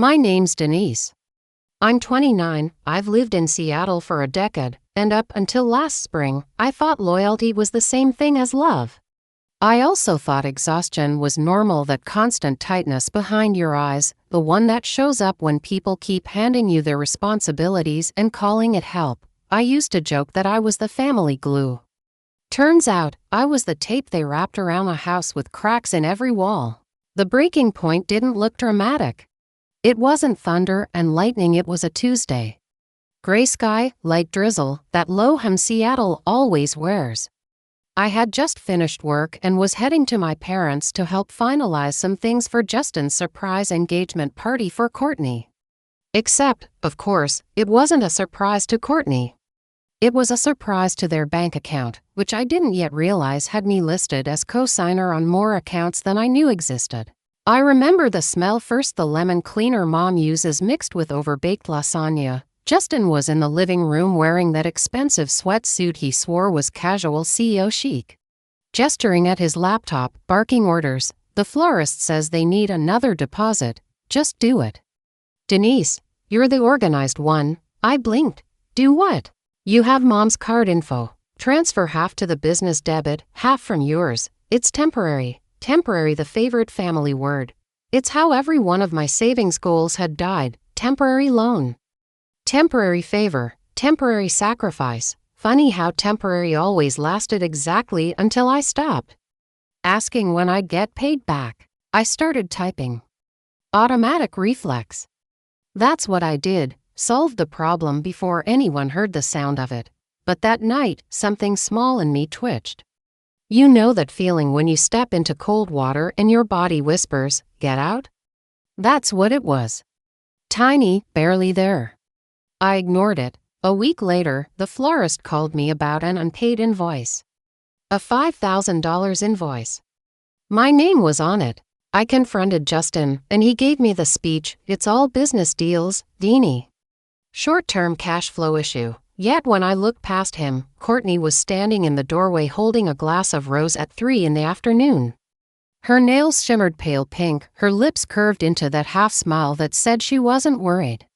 My name's Denise. I'm 29, I've lived in Seattle for a decade, and up until last spring, I thought loyalty was the same thing as love. I also thought exhaustion was normal, that constant tightness behind your eyes, the one that shows up when people keep handing you their responsibilities and calling it help. I used to joke that I was the family glue. Turns out, I was the tape they wrapped around a house with cracks in every wall. The breaking point didn't look dramatic. It wasn't thunder and lightning, it was a Tuesday. Gray sky, light drizzle, that low-hum Seattle always wears. I had just finished work and was heading to my parents' to help finalize some things for Justin's surprise engagement party for Courtney. Except, of course, it wasn't a surprise to Courtney. It was a surprise to their bank account, which I didn't yet realize had me listed as co-signer on more accounts than I knew existed. I remember the smell first, the lemon cleaner Mom uses mixed with overbaked lasagna. Justin was in the living room wearing that expensive sweatsuit he swore was casual CEO chic. Gesturing at his laptop, barking orders. The florist says they need another deposit. Just do it. Denise, you're the organized one. I blinked. Do what? You have Mom's card info. Transfer half to the business debit, half from yours. It's temporary. Temporary, the favorite family word. It's how every one of my savings goals had died. Temporary loan. Temporary favor. Temporary sacrifice. Funny how temporary always lasted exactly until I stopped asking when I'd get paid back. I started typing. Automatic reflex. That's what I did, solved the problem before anyone heard the sound of it. But that night, something small in me twitched. You know that feeling when you step into cold water and your body whispers, "Get out?" That's what it was. Tiny, barely there. I ignored it. A week later, the florist called me about an unpaid invoice. A $5,000 invoice. My name was on it. I confronted Justin, and he gave me the speech, "It's all business deals, Deanie." Short-term cash flow issue. Yet when I looked past him, Courtney was standing in the doorway holding a glass of rose at 3 in the afternoon. Her nails shimmered pale pink, her lips curved into that half-smile that said she wasn't worried.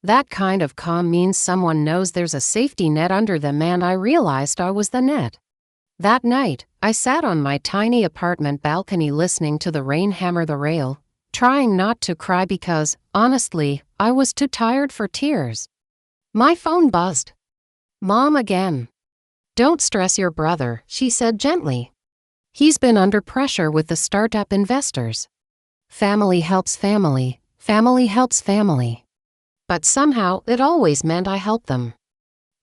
That kind of calm means someone knows there's a safety net under them, and I realized I was the net. That night, I sat on my tiny apartment balcony listening to the rain hammer the rail, trying not to cry because, honestly, I was too tired for tears. My phone buzzed. Mom again. "Don't stress your brother," she said gently. "He's been under pressure with the startup investors. Family helps family, family helps family." But somehow, it always meant I helped them.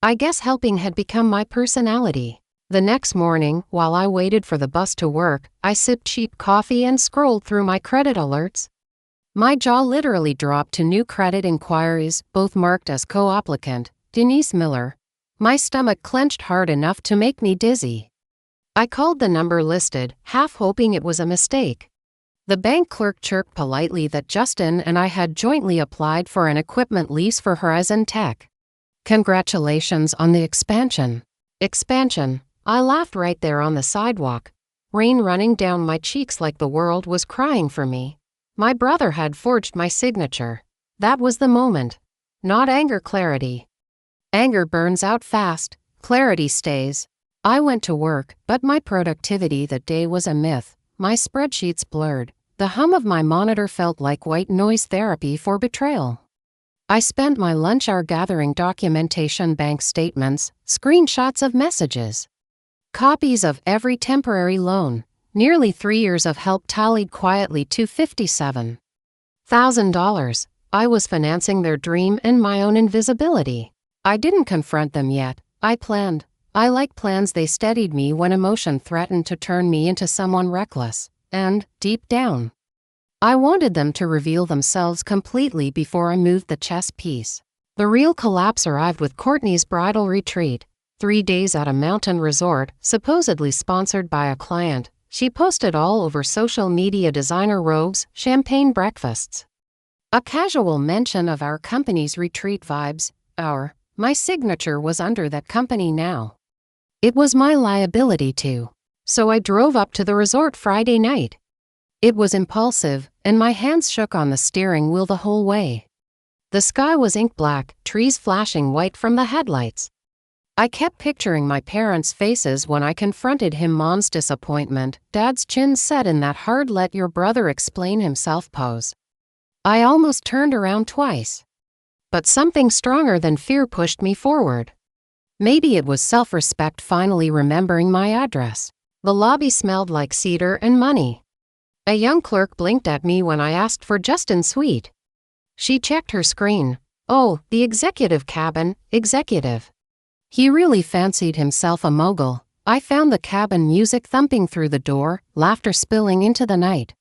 I guess helping had become my personality. The next morning, while I waited for the bus to work, I sipped cheap coffee and scrolled through my credit alerts. My jaw literally dropped to new credit inquiries, both marked as co-applicant, Denise Miller. My stomach clenched hard enough to make me dizzy. I called the number listed, half hoping it was a mistake. The bank clerk chirped politely that Justin and I had jointly applied for an equipment lease for Horizon Tech. Congratulations on the expansion. Expansion. I laughed right there on the sidewalk, rain running down my cheeks like the world was crying for me. My brother had forged my signature. That was the moment. Not anger, clarity. Anger burns out fast, clarity stays. I went to work, but my productivity that day was a myth. My spreadsheets blurred. The hum of my monitor felt like white noise therapy for betrayal. I spent my lunch hour gathering documentation, bank statements, screenshots of messages, copies of every temporary loan. Nearly 3 years of help tallied quietly to $57,000. I was financing their dream and my own invisibility. I didn't confront them yet. I planned. I like plans. They steadied me when emotion threatened to turn me into someone reckless. And, deep down, I wanted them to reveal themselves completely before I moved the chess piece. The real collapse arrived with Courtney's bridal retreat. 3 days at a mountain resort, supposedly sponsored by a client. She posted all over social media designer robes, champagne breakfasts. A casual mention of our company's retreat vibes. My signature was under that company now. It was my liability too. So I drove up to the resort Friday night. It was impulsive, and my hands shook on the steering wheel the whole way. The sky was ink black, trees flashing white from the headlights. I kept picturing my parents' faces when I confronted him, Mom's disappointment, Dad's chin set in that hard let your brother explain himself pose. I almost turned around twice. But something stronger than fear pushed me forward. Maybe it was self-respect finally remembering my address. The lobby smelled like cedar and money. A young clerk blinked at me when I asked for Justin's suite. She checked her screen. Oh, the executive cabin, executive. He really fancied himself a mogul. I found the cabin, music thumping through the door, laughter spilling into the night.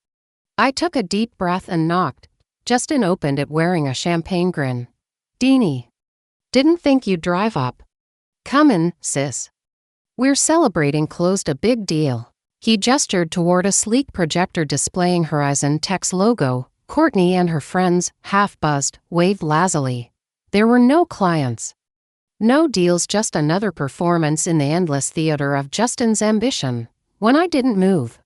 I took a deep breath and knocked. Justin opened it wearing a champagne grin. Deanie. Didn't think you'd drive up. Come in, sis. We're celebrating, closed a big deal. He gestured toward a sleek projector displaying Horizon Tech's logo. Courtney and her friends, half-buzzed, waved lazily. There were no clients. No deals, just another performance in the endless theater of Justin's ambition. When I didn't move,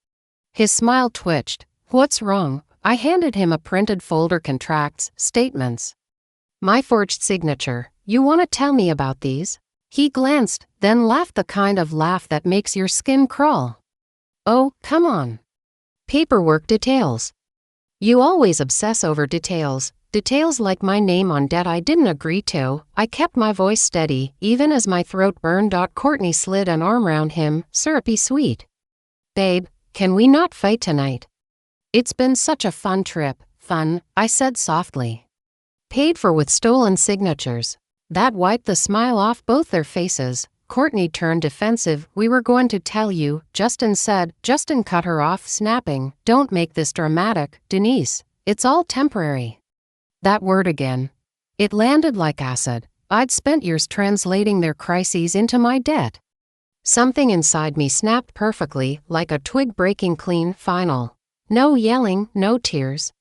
his smile twitched. What's wrong? I handed him a printed folder, contracts, statements. My forged signature. You want to tell me about these? He glanced, then laughed, the kind of laugh that makes your skin crawl. Oh, come on. Paperwork details. You always obsess over details. Details like my name on debt I didn't agree to. I kept my voice steady, even as my throat burned. Courtney slid an arm round him, syrupy sweet. Babe, can we not fight tonight? It's been such a fun trip. Fun, I said softly. Paid for with stolen signatures. That wiped the smile off both their faces. Courtney turned defensive. We were going to tell you, Justin said. Justin cut her off, snapping. Don't make this dramatic, Denise. It's all temporary. That word again. It landed like acid. I'd spent years translating their crises into my debt. Something inside me snapped perfectly, like a twig breaking clean, final. No yelling, no tears.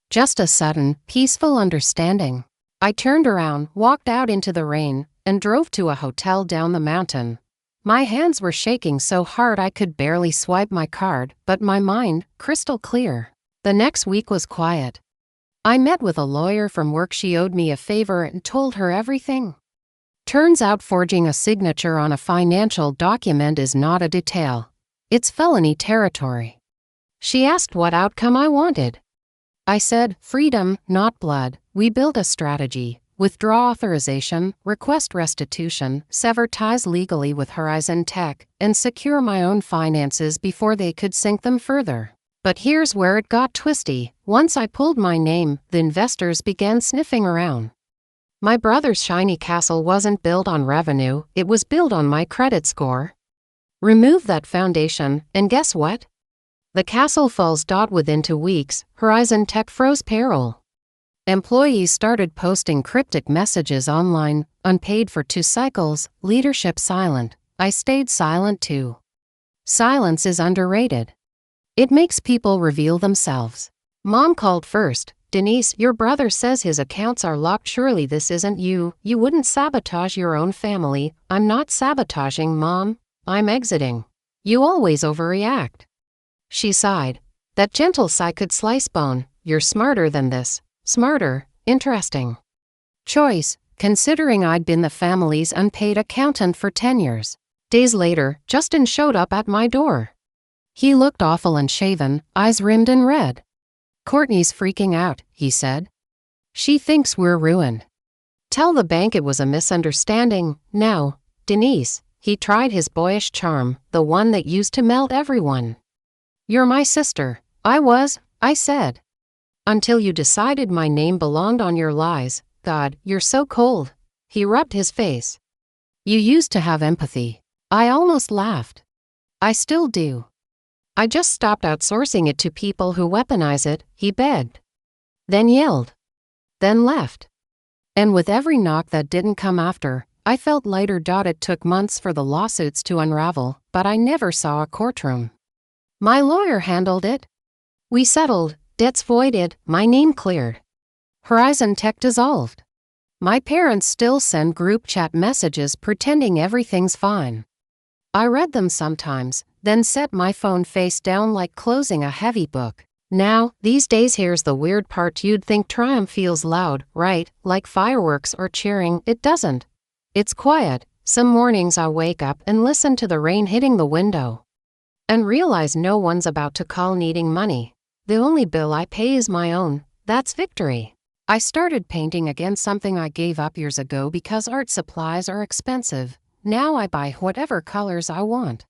Just a sudden, peaceful understanding. I turned around, walked out into the rain, and drove to a hotel down the mountain. My hands were shaking so hard I could barely swipe my card, but my mind, crystal clear. The next week was quiet. I met with a lawyer from work. She owed me a favor and told her everything. Turns out forging a signature on a financial document is not a detail. It's felony territory. She asked what outcome I wanted. I said, freedom, not blood. We built a strategy. Withdraw authorization, request restitution, sever ties legally with Horizon Tech, and secure my own finances before they could sink them further. But here's where it got twisty. Once I pulled my name, the investors began sniffing around. My brother's shiny castle wasn't built on revenue, it was built on my credit score. Remove that foundation, and guess what? The castle falls. Within 2 weeks, Horizon Tech froze payroll. Employees started posting cryptic messages online, unpaid for 2 cycles, leadership silent. I stayed silent too. Silence is underrated. It makes people reveal themselves. Mom called first. Denise, your brother says his accounts are locked. Surely this isn't you. You wouldn't sabotage your own family. I'm not sabotaging, Mom. I'm exiting. You always overreact. She sighed. That gentle sigh could slice bone. You're smarter than this. Smarter, interesting. Choice, considering I'd been the family's unpaid accountant for 10 years. Days later, Justin showed up at my door. He looked awful unshaven, eyes rimmed and red. Courtney's freaking out, he said. She thinks we're ruined. Tell the bank it was a misunderstanding. Now, Denise, he tried his boyish charm, the one that used to melt everyone. You're my sister. I said. Until you decided my name belonged on your lies. God, you're so cold. He rubbed his face. You used to have empathy. I almost laughed. I still do. I just stopped outsourcing it to people who weaponize it, he begged. Then yelled. Then left. And with every knock that didn't come after, I felt lighter. It took months for the lawsuits to unravel, but I never saw a courtroom. My lawyer handled it. We settled, debts voided, my name cleared. Horizon Tech dissolved. My parents still send group chat messages pretending everything's fine. I read them sometimes, then set my phone face down like closing a heavy book. Now, these days here's the weird part. You'd think triumph feels loud, right? Like fireworks or cheering. It doesn't. It's quiet. Some mornings I wake up and listen to the rain hitting the window and realize no one's about to call needing money. The only bill I pay is my own. That's victory. I started painting again, something I gave up years ago because art supplies are expensive. Now I buy whatever colors I want.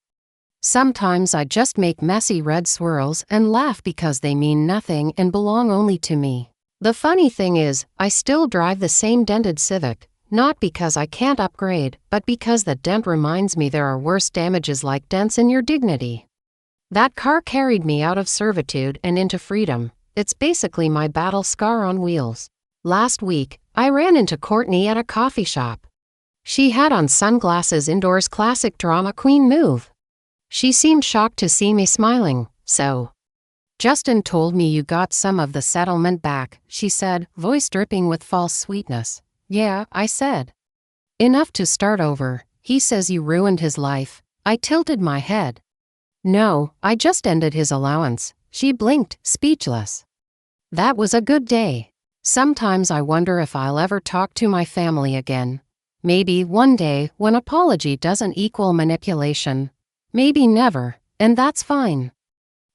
Sometimes I just make messy red swirls and laugh because they mean nothing and belong only to me. The funny thing is, I still drive the same dented Civic, not because I can't upgrade, but because the dent reminds me there are worse damages like dents in your dignity. That car carried me out of servitude and into freedom. It's basically my battle scar on wheels. Last week, I ran into Courtney at a coffee shop. She had on sunglasses indoors, classic drama queen move. She seemed shocked to see me smiling. So, Justin told me you got some of the settlement back, she said, voice dripping with false sweetness. Yeah, I said. Enough to start over. He says you ruined his life. I tilted my head. No, I just ended his allowance. She blinked, speechless. That was a good day. Sometimes I wonder if I'll ever talk to my family again. Maybe one day, when apology doesn't equal manipulation. Maybe never, and that's fine.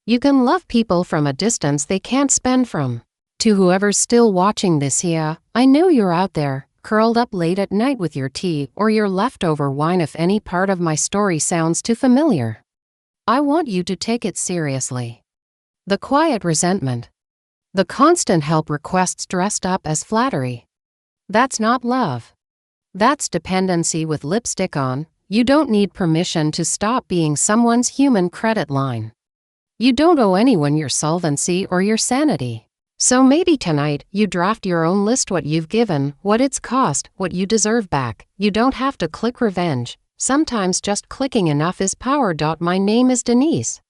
You can love people from a distance they can't spend from. To whoever's still watching this, yeah, I know you're out there, curled up late at night with your tea or your leftover wine. If any part of my story sounds too familiar, I want you to take it seriously. The quiet resentment. The constant help requests dressed up as flattery. That's not love. That's dependency with lipstick on. You don't need permission to stop being someone's human credit line. You don't owe anyone your solvency or your sanity. So maybe tonight, you draft your own list, what you've given, what it's cost, what you deserve back. You don't have to click revenge. Sometimes just clicking enough is power. My name is Denise.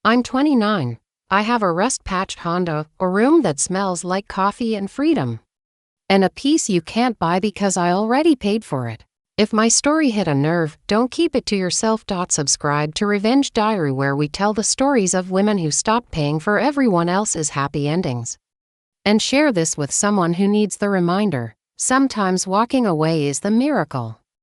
I'm 29. I have a rust-patched Honda, a room that smells like coffee and freedom, and a peace you can't buy because I already paid for it. If my story hit a nerve, don't keep it to yourself. Subscribe to Revenge Diary, where we tell the stories of women who stopped paying for everyone else's happy endings. And share this with someone who needs the reminder. Sometimes walking away is the miracle.